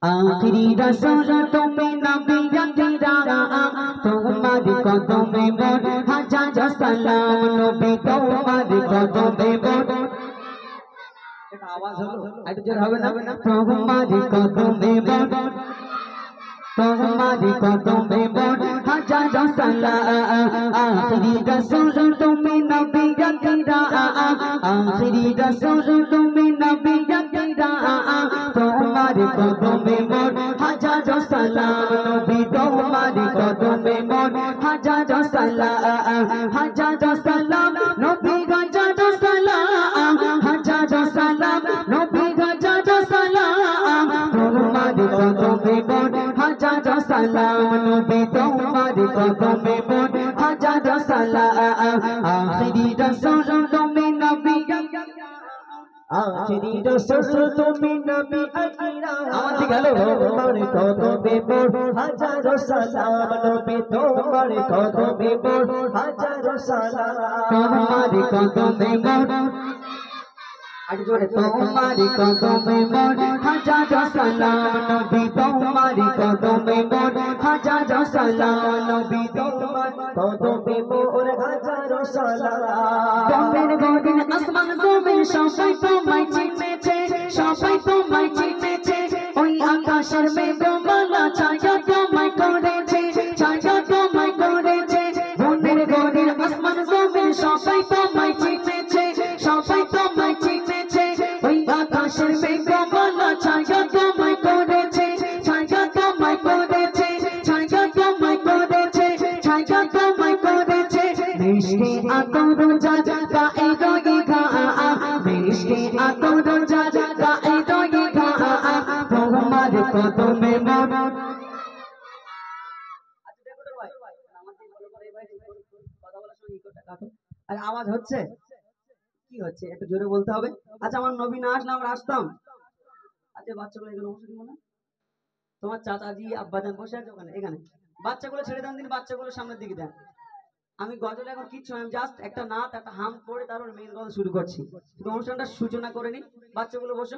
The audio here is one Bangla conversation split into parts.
आखिरी रसूल तुम्हें नबी अकराम तुम्हारी कदमे मोर हजार सलाम नबी तुम्हारी कदमे मोर এটা আওয়াজ হলো একটু জোরে হবে না তোমারি কদমে মোর तुम्हारी कदमे मोर हजार सलाम आखिरी रसूल तुम्हें नबी अकराम आखिरी रसूल तुम्हें नबी अकराम तुम्हारी कदमे मोर हजार सलाम नबी तुम्हारी कदमे मोर हजार सलाम नबी हजार सलाम हजार सलाम नबी हजार सलाम तुम्हारी कदमे मोर हजार सलाम नबी तुम्हारी कदमे मोर हजार सलाम आखिरी रसूल तुम्हें नबी आखिरी रसूल तुम्हें नबी अकराम আমাদের গেল তোমার কদমে মোর হাজার সালাম নবী তোমার কদমে মোর হাজার সালাম তোমার কদমে মোর আর জোরে তোমারি কদমে মোর হাজার সালাম নবী তোমারি কদমে মোর হাজার সালাম নবী তোমার কদমে মোর হাজার সালাম তোমার গদিন আসমান জমিন সবাই তোমায় চিনেছে সবাই তোমায় চিনেছে ওই আকাশের মেঘমালা ছায়া তোমায় করেছে ছায়া তোমায় করেছে তোমার গদিন আসমান জমিন সবাই তোমায় চিনেছে সবাই তোমায় চিনেছে ওই আকাশের মেঘমালা ছায়া তোমায় করেছে ছায়া তোমায় করেছে ছায়া তোমায় করেছে ছায়া তোমায় করেছে মিষ্টি আতর যা গায়ে রয়ে ঘা মিষ্টি আতর যা গায়ে রয়ে ঘা তোমার কদমে মোর আর আওয়াজ হচ্ছে কি হচ্ছে একটু জোরে বলতে হবে আচ্ছা আমার নবী না আসলে আমরা আসতাম আচ্ছা বাচ্চাগুলো এখানে বসে দিব না তোমার চাচাজি আব্বাজান বসে আছে ওখানে এখানে বাচ্চাগুলো ছেড়ে দেন দিন বাচ্চাগুলো সামনের দিকে দেন আমি গজল এখন কিচ্ছু আমি জাস্ট একটা নাত একটা হাম করে তারপর মেইন কথা শুরু করছি শুধু অনুষ্ঠানটা সূচনা করে নি বাচ্চাগুলো বসো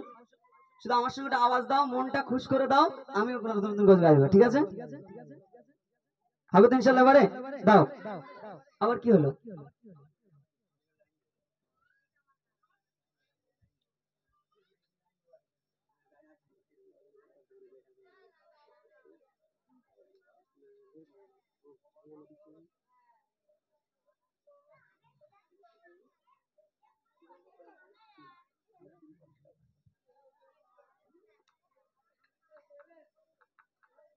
শুধু আমার সঙ্গে একটা আওয়াজ দাও মনটা খুশ করে দাও আমি ওখানে নতুন নতুন গজল গাইবো ঠিক আছে হবে তো ইনশাআল্লাহ এবারে দাও আবার কি হলো